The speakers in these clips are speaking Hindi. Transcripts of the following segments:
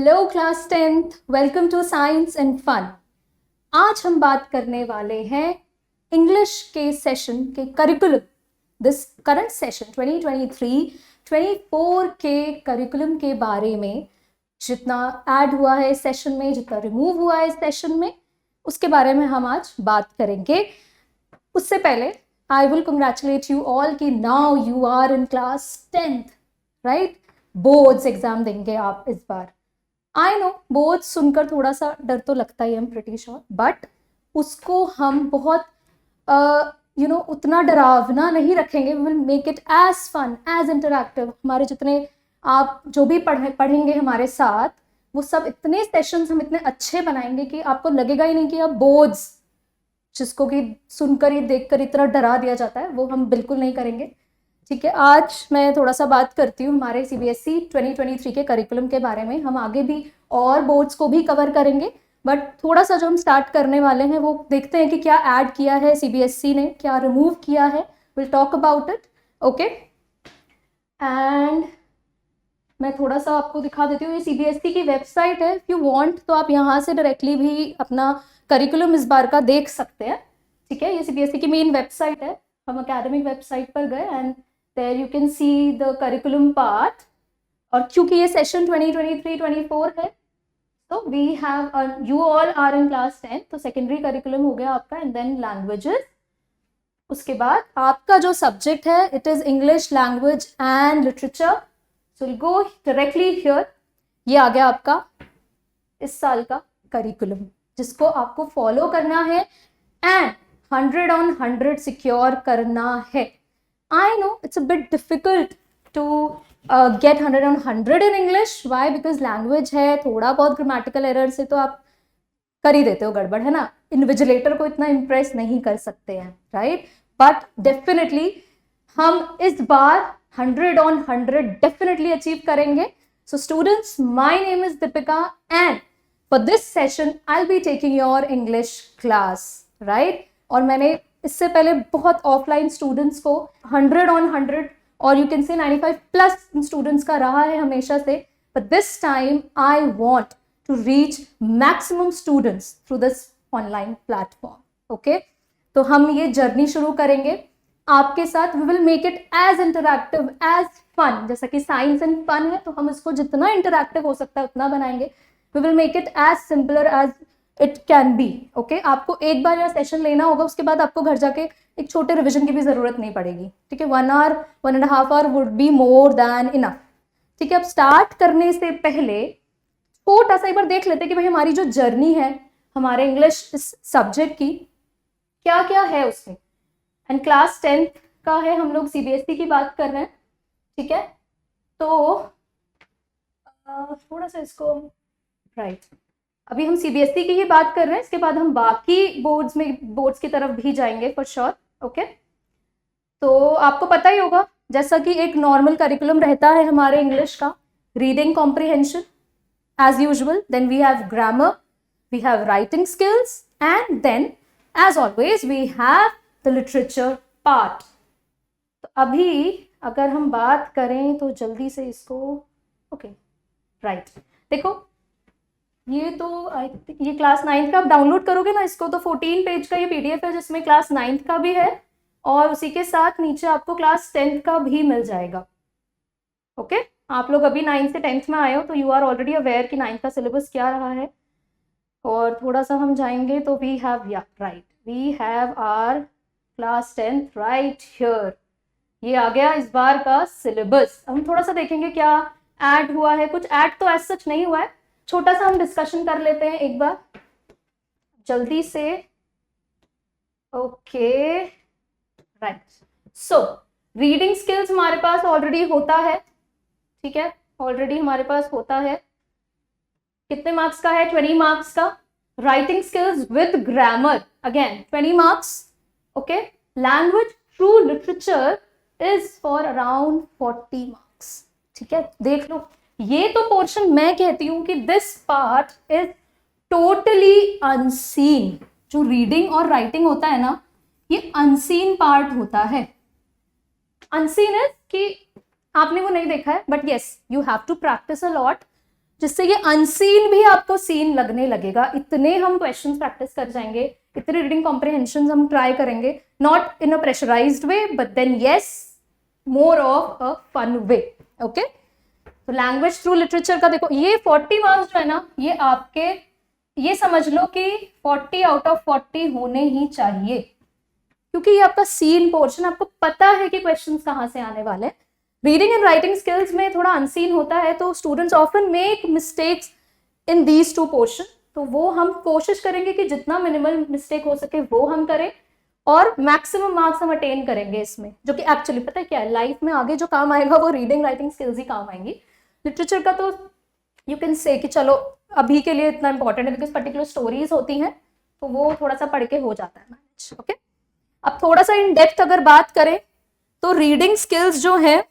Hello class 10th, welcome to science and fun. आज हम बात करने वाले हैं इंग्लिश के सेशन के करिकुलम, दिस करंट सेशन 2023-24 के करिकुलम के बारे में। जितना ऐड हुआ है इस सेशन में, जितना रिमूव हुआ है इस सेशन में, उसके बारे में हम आज बात करेंगे। उससे पहले I will congratulate you all कि now you are in class 10th, right. Boards exam देंगे आप इस बार। आई नो बोर्ड सुनकर थोड़ा सा डर तो लगता ही है, प्रिटी श्योर, बट उसको हम बहुत उतना डरावना नहीं रखेंगे। We will make it as fun, as interactive. हमारे जितने आप जो भी पढ़ेंगे हमारे साथ, वो सब इतने सेशंस हम इतने अच्छे बनाएंगे कि आपको लगेगा ही नहीं कि आप बोर्ड्स, जिसको कि सुनकर ही देखकर इतना डरा दिया जाता है, वो हम बिल्कुल नहीं करेंगे। ठीक है, आज मैं थोड़ा सा बात करती हूँ हमारे सीबीएसई 2023 के करिकुलम के बारे में। हम आगे भी और बोर्ड्स को भी कवर करेंगे, बट थोड़ा सा जो हम स्टार्ट करने वाले हैं वो देखते हैं कि क्या ऐड किया है सीबीएसई ने, क्या रिमूव किया है। Will talk about it, okay. And मैं थोड़ा सा आपको दिखा देती हूँ, ये सीबीएसई की वेबसाइट है। इफ यू वांट तो आप यहाँ से डायरेक्टली भी अपना करिकुलम इस बार का देख सकते हैं। ठीक है, ये सीबीएसई की मेन वेबसाइट है। हम एकेडमिक वेबसाइट पर गए and there you can see the curriculum part. और क्योंकि ये सेशन 2023-24 है, तो we have you all are in class 10, तो सेकेंडरी करिकुलम हो गया आपका, एंड देन लैंग्वेजेस। उसके बाद आपका जो सब्जेक्ट है, it is English language and literature. So will go directly here. ये आ गया आपका इस साल का करिकुलम, जिसको आपको फॉलो करना है एंड 100 on 100 सिक्योर करना है। I know it's a bit difficult to get 100 on 100 in English. Why? Because language है, थोड़ा बहुत ग्रामेटिकल एरर से तो आप कर ही देते हो गड़बड़, है ना। इन्विजिलेटर को इतना इम्प्रेस नहीं कर सकते हैं, राइट। बट डेफिनेटली हम इस बार 100 on 100 डेफिनेटली अचीव करेंगे। So students, my name is Deepika and for this session I will be taking your English class, right. और मैंने इससे पहले बहुत ऑफलाइन स्टूडेंट्स को 100 on 100 और यू कैन से 95+ स्टूडेंट्स का रहा है हमेशा से, but this time I want to reach maximum students through this online platform, okay. तो हम ये जर्नी शुरू करेंगे आपके साथ। We will make it as interactive, as fun. जैसा कि साइंस एंड फन है, तो हम इसको जितना इंटरैक्टिव हो सकता है उतना बनाएंगे। We will make it as simpler as it can be, okay. आपको एक बार यह सेशन लेना होगा, उसके बाद आपको घर जाके एक छोटे रिविजन की भी जरूरत नहीं पड़ेगी। ठीक है, 1 hour 1.5 hour would be more than enough. ठीक है, अब स्टार्ट करने से पहले छोटा सा एक बार देख लेते हैं कि भाई हमारी जो जर्नी है हमारे इंग्लिश इस सब्जेक्ट की, क्या क्या है उसमें। एंड क्लास 10th का है, हम लोग सीबीएसई की बात कर रहे हैं। ठीक है, तो थोड़ा सा इसको राइट, अभी हम सीबीएसई की ही बात कर रहे हैं, इसके बाद हम बाकी बोर्ड्स की तरफ भी जाएंगे फॉर श्योर, ओके। तो आपको पता ही होगा, जैसा कि एक नॉर्मल करिकुलम रहता है हमारे इंग्लिश का, reading comprehension as usual, then we have grammar, we have writing skills, and then as always we have the literature part. तो अभी अगर हम बात करें तो जल्दी से इसको, ओके राइट, देखो ये तो ये क्लास 9th का आप डाउनलोड करोगे ना इसको, तो 14 पेज का ये पीडीएफ है, जिसमें क्लास 9th का भी है और उसी के साथ नीचे आपको क्लास 10th का भी मिल जाएगा, ओके। आप लोग अभी 9th से 10th में आए हो, तो यू आर ऑलरेडी अवेयर कि 9th का सिलेबस क्या रहा है। और थोड़ा सा हम जाएंगे तो वी हैव, या right, we have our class 10th right here. ये आ गया इस बार का सिलेबस। हम थोड़ा सा देखेंगे क्या ऐड हुआ है। कुछ ऐड तो ऐसा सच नहीं हुआ है, छोटा सा हम डिस्कशन कर लेते हैं एक बार जल्दी से, okay right. So reading skills हमारे पास ऑलरेडी होता है, ठीक है, ऑलरेडी हमारे पास होता है। कितने मार्क्स का है? 20 मार्क्स का। Writing skills with grammar, again 20 marks, okay. Language through literature is for around 40 marks, ठीक है। देख लो, ये तो पोर्शन मैं कहती हूं कि this part is totally unseen. जो रीडिंग और राइटिंग होता है ना, ये अनसीन पार्ट होता है। अनसीन इज कि आपने वो नहीं देखा है, but yes you have to practise a lot. जिससे ये अनसीन भी आपको सीन लगने लगेगा। इतने हम क्वेश्चंस प्रैक्टिस कर जाएंगे, इतने रीडिंग कॉम्प्रिहेंशन हम ट्राई करेंगे, not in a pressurised way but then yes more of a fun way. Okay, तो लैंग्वेज थ्रू लिटरेचर का देखो, ये 40 मार्क्स जो है ना, ये आपके, ये समझ लो कि 40 आउट ऑफ 40 होने ही चाहिए, क्योंकि ये आपका सीन पोर्शन, आपको पता है कि क्वेश्चंस कहाँ से आने वाले हैं। रीडिंग एंड राइटिंग स्किल्स में थोड़ा अनसीन होता है, तो students often make mistakes in these two portion, तो वो हम कोशिश करेंगे कि जितना मिनिमल मिस्टेक हो सके वो हम करें और मैक्सिमम मार्क्स हम अटेन करेंगे इसमें, जो कि एक्चुअली पता है क्या है, लाइफ में आगे जो काम आएगा वो रीडिंग राइटिंग स्किल्स ही काम आएंगी। लिटरेचर का तो यू कैन से कि चलो अभी के लिए इतना इंपॉर्टेंट है बिकॉज पर्टिकुलर स्टोरीज होती हैं, तो वो थोड़ा सा पढ़ के हो जाता है मैनेज। ओके, अब थोड़ा सा इन डेप्थ अगर बात करें तो रीडिंग स्किल्स जो है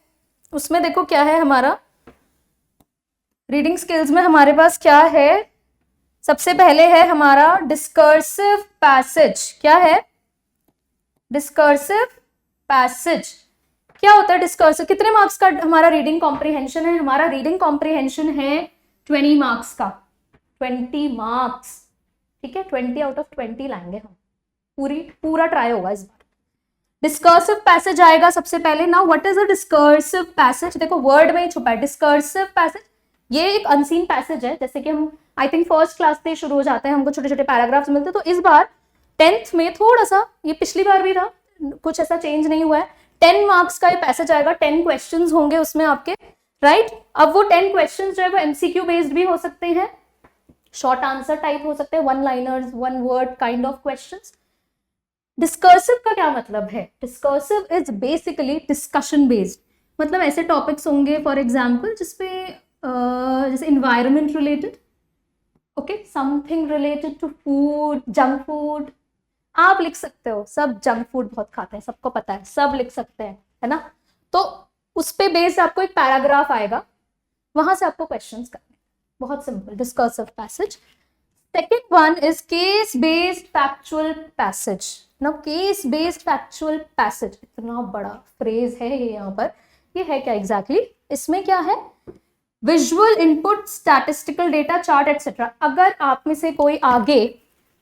उसमें देखो क्या है हमारा, रीडिंग स्किल्स में हमारे पास क्या है, सबसे पहले है हमारा डिस्कर्सिव पैसेज। क्या है? Discursive passage. क्या होता है डिस्कर्सिव? कितने मार्क्स का हमारा रीडिंग कॉम्प्रिहेंशन है? हमारा रीडिंग कॉम्प्रिहेंशन है 20 मार्क्स का, 20 मार्क्स, ठीक है, 20 आउट ऑफ 20 लाएंगे हम, पूरा ट्राई होगा इस बार। डिस्कर्सिव पैसेज आएगा सबसे पहले। Now what is a discursive passage? देखो वर्ड में ही छुपा है डिस्कर्सिव पैसेज। ये एक अनसीन पैसेज है, जैसे कि हम आई थिंक फर्स्ट क्लास से शुरू हो जाते हैं, हमको छोटे छोटे पैराग्राफ्स मिलते हैं, तो इस बार 10th में थोड़ा सा, ये पिछली बार भी था, कुछ ऐसा चेंज नहीं हुआ है, 10 मार्क्स का ये पैसेज आएगा, 10 क्वेश्चंस होंगे उसमें आपके, राइट? अब वो 10 क्वेश्चंस जो है वो एमसीक्यू बेस्ड भी हो सकते हैं, शॉर्ट आंसर टाइप हो सकते हैं, one liners, one word kind of questions. Discursive का क्या मतलब है? Discursive is basically discussion based, मतलब ऐसे टॉपिक्स होंगे फॉर एग्जाम्पल जिसपे जैसे environment related, okay, something related to food, junk food, आप लिख सकते हो, सब जंक फूड बहुत खाते हैं, सबको पता है, सब लिख सकते हैं, है ना? तो उस पे बेस्ड आपको एक पैराग्राफ आएगा, वहां से आपको क्वेश्चंस करने, बहुत simple, discursive passage. Second one is case based factual passage. Now case based factual passage, इतना बड़ा फ्रेज है ये यहाँ पर, ये है क्या एग्जैक्टली? इसमें क्या है? Visual input, statistical data, chart etcetera. अगर आप में से कोई आगे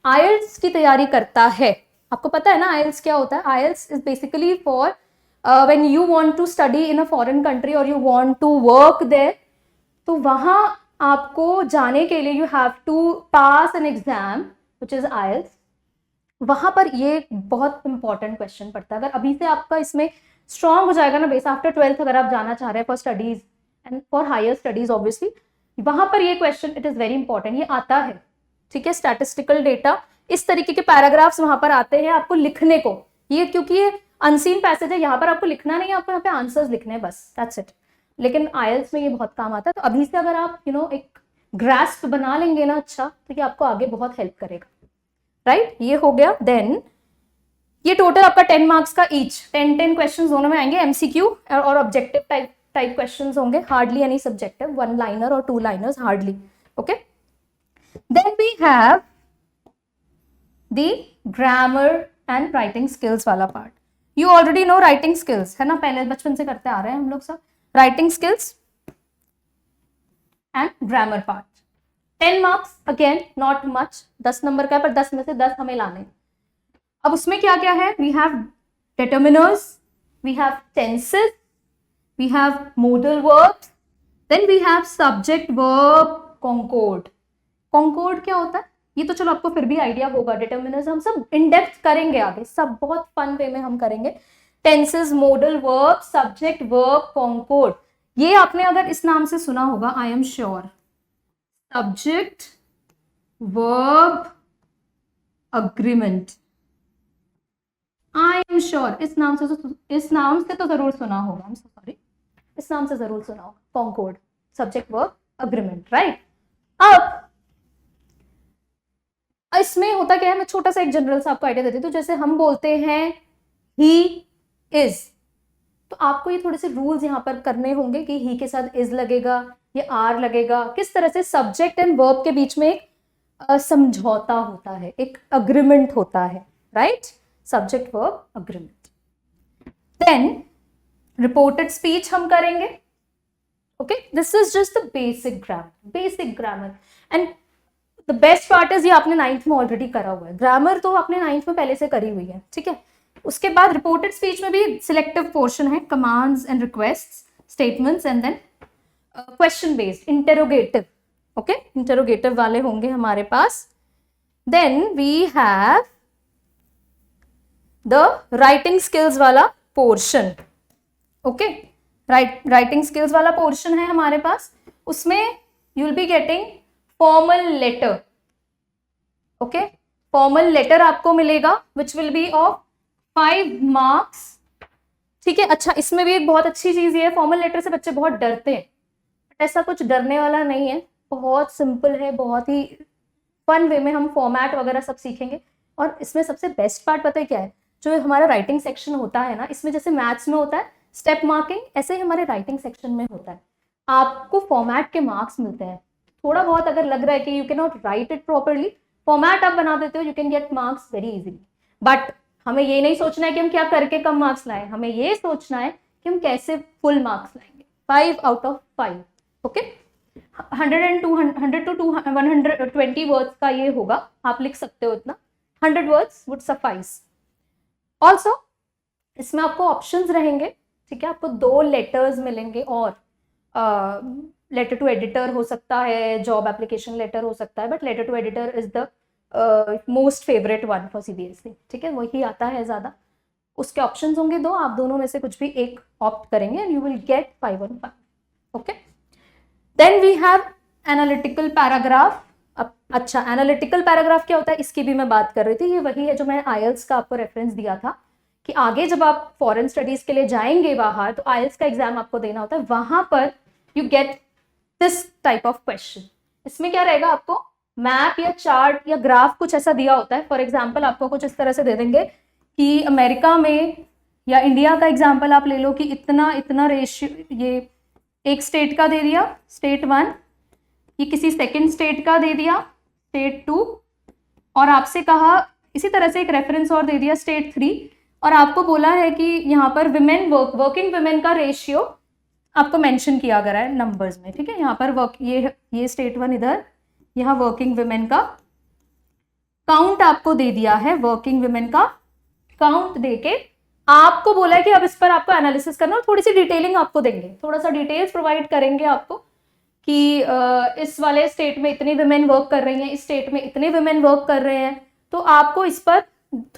आईएल्स की तैयारी करता है, आपको पता है ना आईएल्स क्या होता है? IELTS is basically for when you want to study in a foreign country और you want to work there, तो वहां आपको जाने के लिए you have to pass an exam which is IELTS. वहां पर ये बहुत इंपॉर्टेंट क्वेश्चन पड़ता है। अगर अभी से आपका इसमें स्ट्रांग हो जाएगा ना बेस, आफ्टर 12th अगर आप जाना चाह रहे हैं for studies and for higher studies obviously, वहां पर ये question it is very important, ये आता है, ठीक है? स्टैटिस्टिकल डेटा, इस तरीके के पैराग्राफ्स वहां पर आते हैं आपको लिखने को, ये क्योंकि ये अनसीन पैसेज है, यहाँ पर आपको लिखना नहीं है, आपको यहाँ पे आंसर्स लिखने हैं बस, दैट्स इट। लेकिन आईएल्स में ये बहुत काम आता है, तो अभी से अगर आप एक ग्रास्प बना लेंगे ना अच्छा, तो ये आपको आगे बहुत हेल्प करेगा, राइट? ये हो गया। देन ये टोटल आपका 10 मार्क्स का ईच, 10 क्वेश्चंस दोनों में आएंगे, एमसीक्यू और ऑब्जेक्टिव टाइप क्वेश्चंस होंगे, hardly any subjective, one liner और two liners hardly, okay? Then we have the grammar and writing skills वाला part. You already know writing skills, है ना, पहले बचपन से करते आ रहे हैं हम लोग सब, writing skills and grammar part. 10 marks, again not much, 10 number का है, पर 10 में से 10 हमें लाने। अब उसमें क्या क्या है? We have determiners, we have tenses, we have modal verbs, then we have subject verb concord. Concord क्या होता है ये तो चलो आपको फिर भी आइडिया होगा, डिटर्मिनर्स हम सब इन डेप्थ करेंगे आगे, सब बहुत फन वे में हम करेंगे। Tenses, model verb, subject verb Concord, ये आपने अगर इस नाम से सुना होगा, I am sure, subject verb agreement, I am sure, इस नाम से तो जरूर सुना होगा, आई एम सॉरी, इस नाम से जरूर सुना होगा, Concord, subject verb agreement, right? अब इसमें होता क्या है, मैं छोटा सा एक जनरल सा आपको आइडिया देती हूँ। तो जैसे हम बोलते हैं ही इज, तो आपको ये थोड़े से रूल्स यहाँ पर करने होंगे कि ही के साथ इज लगेगा या आर लगेगा, किस तरह से सब्जेक्ट एंड वर्ब के बीच में एक समझौता होता है, एक अग्रीमेंट होता है, right? Subject verb agreement. Then reported speech हम करेंगे, okay, this is just the basic grammar and the best part is ये आपने 9th में ऑलरेडी करा हुआ है, ग्रामर तो आपने 9th में पहले से करी हुई है, ठीक है। उसके बाद रिपोर्टेड स्पीच में भी सिलेक्टिव पोर्शन है, commands and requests, statements and then question based interrogative, okay, interrogative वाले होंगे हमारे पास। Then we have the writing skills वाला पोर्शन, ओके, राइटिंग स्किल्स वाला पोर्शन है हमारे पास। उसमें you will be getting formal letter, okay, formal letter आपको मिलेगा which will be of 5 marks, ठीक है। अच्छा, इसमें भी एक बहुत अच्छी चीज ये है, फॉर्मल लेटर से बच्चे बहुत डरते हैं, बट ऐसा कुछ डरने वाला नहीं है, बहुत सिंपल है, बहुत ही फन वे में हम फॉर्मेट वगैरह सब सीखेंगे। और इसमें सबसे बेस्ट पार्ट पता है क्या है, जो हमारा राइटिंग सेक्शन होता है ना, इसमें जैसे मैथ्स में होता है स्टेप मार्किंग, ऐसे ही हमारे राइटिंग सेक्शन में होता है, आपको फॉर्मेट के मार्क्स मिलते हैं। थोड़ा बहुत अगर लग रहा है कि you can not right it properly, format आप बना देते हो, you can get marks very easily. But हमें ये नहीं सोचना है कि हम क्या करके कम मार्क्स लाएं, हमें ये सोचना है कि हम कैसे फुल मार्क्स लाएंगे, 5 out of 5, okay. 100 to 120 words का ये होगा, आप लिख सकते हो इतना, 100 वर्ड्स वुड सफाइस। ऑल्सो इसमें आपको ऑप्शंस रहेंगे, ठीक है, आपको 2 लेटर्स मिलेंगे, और लेटर टू एडिटर हो सकता है, जॉब एप्लीकेशन लेटर हो सकता है, but letter to editor is the most favourite one for CBSE, ठीक है, वही आता है ज्यादा। उसके ऑप्शंस होंगे 2, आप दोनों में से कुछ भी एक ऑप्ट करेंगे and you will get 5 on 5, okay. Then we have analytical paragraph. अच्छा, एनालिटिकल पैराग्राफ क्या होता है, इसकी भी मैं बात कर रही थी, ये वही है जो मैं आईएल्स का आपको रेफरेंस दिया था कि आगे जब आप फॉरेन स्टडीज के लिए जाएंगे बाहर, तो आईएल्स का एग्जाम आपको देना होता है, वहां पर you get this type of question. इसमें क्या रहेगा, आपको मैप या चार्ट या ग्राफ कुछ ऐसा दिया होता है। फॉर एग्जाम्पल आपको कुछ इस तरह से दे देंगे कि अमेरिका में, या इंडिया का एग्जाम्पल आप ले लो कि इतना इतना रेशियो, ये एक स्टेट का दे दिया, स्टेट 1, ये किसी सेकंड स्टेट का दे दिया, स्टेट 2, और आपसे कहा इसी तरह से एक रेफरेंस और दे दिया, स्टेट 3, और आपको बोला है कि यहाँ पर विमेन वर्किंग विमेन का रेशियो आपको मेंशन किया गया है नंबर्स में, ठीक है। यहाँ पर ये स्टेट 1 इधर, यहाँ वर्किंग विमेन का काउंट आपको दे दिया है, वर्किंग विमेन का काउंट देके आपको बोला है कि अब इस पर आपको एनालिसिस करना, और थोड़ी सी डिटेलिंग आपको देंगे, थोड़ा सा डिटेल्स प्रोवाइड करेंगे आपको कि इस वाले स्टेट में इतनी विमेन वर्क कर रही हैं, इस स्टेट में इतने विमेन वर्क कर रहे हैं, तो आपको इस पर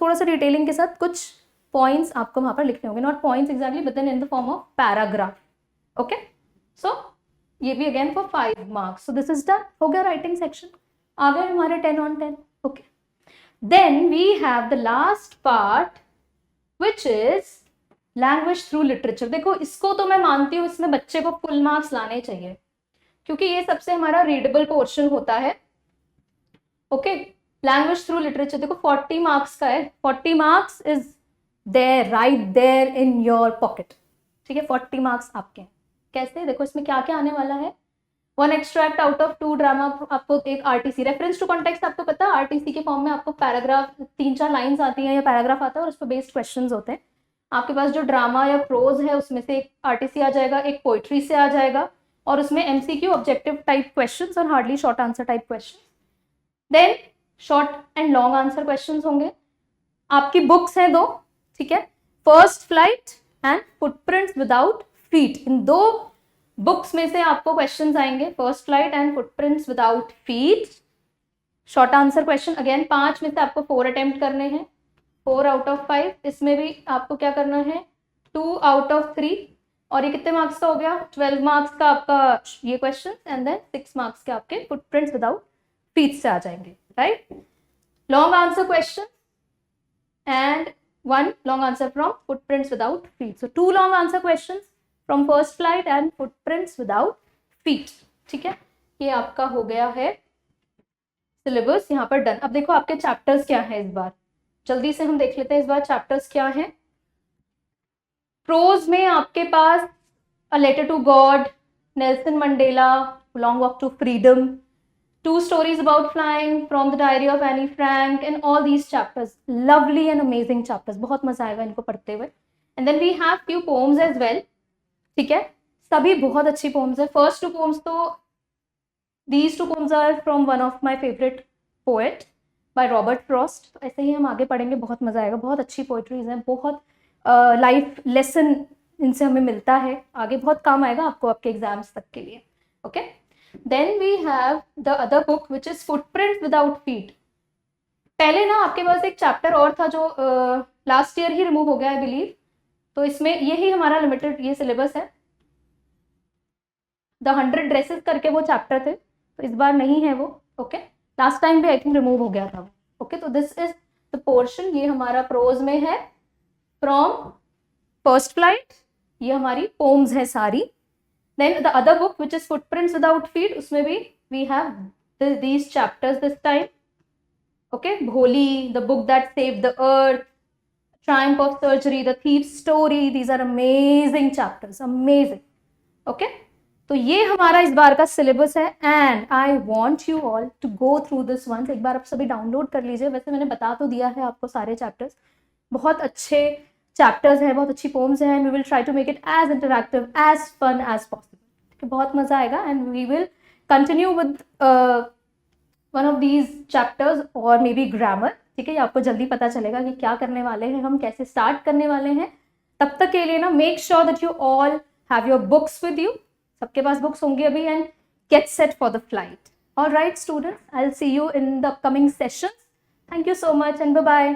थोड़ा सा डिटेलिंग के साथ कुछ पॉइंट्स आपको वहां पर लिखने होंगे, not points exactly but then in the form of paragraph, okay. So ये भी again for 5 marks. So this is done, हो गया राइटिंग सेक्शन, आ गए हमारे 10 on 10, okay. Then we have the last part which is language through literature. देखो, इसको तो मैं मानती हूँ इसमें बच्चे को फुल मार्क्स लाने चाहिए, क्योंकि ये सबसे हमारा रीडेबल पोर्शन होता है, ओके। लैंग्वेज थ्रू लिटरेचर देखो 40 मार्क्स का है, 40 marks is there, right there in your pocket, ठीक है। 40 मार्क्स आपके हैं। कैसे, देखो इसमें क्या क्या आने वाला है, 1 एक्सट्रैक्ट आउट ऑफ 2 ड्रामा, आपको एक आरटीसी, रेफरेंस टू कॉन्टेक्स्ट, आपको पता है आरटीसी के फॉर्म में आपको पैराग्राफ 3-4 लाइंस आती हैं या पैराग्राफ आता है, और उस पर बेस्ड क्वेश्चंस होते हैं। आपके पास जो ड्रामा या प्रोज है उसमें से एक आरटीसी आ जाएगा, एक पोइट्री से आ जाएगा, और उसमें एमसीक्यू ऑब्जेक्टिव टाइप क्वेश्चंस और hardly short answer type question. Then short and long answer questions होंगे। आपकी बुक्स हैं 2, ठीक है, first flight and footprints without feet. इन 2 बुक्स में से आपको क्वेश्चंस आएंगे, first flight and footprints without feet. Short answer question again 5 में से आपको 4 अटेम्प्ट करने हैं, 4 out of 5। इसमें भी आपको क्या करना है, 2 out of 3, और ये कितने मार्क्स का हो गया, 12 मार्क्स का आपका ये क्वेश्चन, एंड देन 6 मार्क्स के आपके फुटप्रिंट्स विदाउट फीट से आ जाएंगे, right. Long answer question and 1 long answer from footprints without feet. So 2 long answer question from first flight and footprints without feet, ठीक है। ये आपका हो गया है सिलेबस यहाँ पर डन। अब देखो आपके चैप्टर्स क्या है, इस बार जल्दी से हम देख लेते हैं इस बार चैप्टर्स क्या हैं। प्रोज में आपके पास a letter to God, Nelson Mandela, long walk to freedom, 2 stories about flying, from the diary of Annie Frank, and all these chapters, lovely and amazing chapters, बहुत मजा आएगा इनको पढ़ते हुए। And then we have few poems as well, ठीक है। सभी बहुत अच्छी पोम्स है। फर्स्ट 2 पोम्स तो these 2 poems are from one of my favourite poet by Robert Frost. तो ऐसे ही हम आगे पढ़ेंगे, बहुत मजा आएगा। बहुत अच्छी पोइट्रीज हैं, बहुत लाइफ लेसन इनसे हमें मिलता है, आगे बहुत काम आएगा आपको आपके एग्जाम्स तक के लिए। Okay, then we have the other book which is footprint without feet. पहले ना आपके पास एक चैप्टर और था जो लास्ट ईयर ही रिमूव हो गया आई बिलीव, तो इसमें यही हमारा लिमिटेड ये सिलेबस है। द 100 ड्रेसेस करके वो चैप्टर थे, तो इस बार नहीं है वो। ओके, लास्ट टाइम भी आई थिंक रिमूव हो गया था। ओके, तो दिस इज द पोर्शन, ये हमारा प्रोज में है फ्रॉम फर्स्ट फ्लाइट, ये हमारी पोम्स है सारी। Then the other book which is footprints without feet, उसमें भी we have these chapters this time. Okay, Bholi, the book that saved the earth, Triumph of Surgery, The Thief's Story, these are amazing chapters, amazing. Okay, तो ये हमारा इस बार का सिलेबस है and I want you all to go through this once. एक बार आप सभी डाउनलोड कर लीजिए। वैसे मैंने बता तो दिया है आपको सारे चैप्टर्स, बहुत अच्छे चैप्टर्स हैं, बहुत अच्छी पोम्स हैं, and we will try to make it as interactive as fun as possible. बहुत मजा आएगा and we will continue with one of these chapters और मे बी ग्रामर। ठीक है, आपको जल्दी पता चलेगा कि क्या करने वाले हैं हम, कैसे स्टार्ट करने वाले हैं। तब तक के लिए ना make sure that you all have your books with you, सबके पास बुक्स होंगी अभी, and get set for the flight. All right students, I will see you in the upcoming sessions. Thank you so much and bye bye.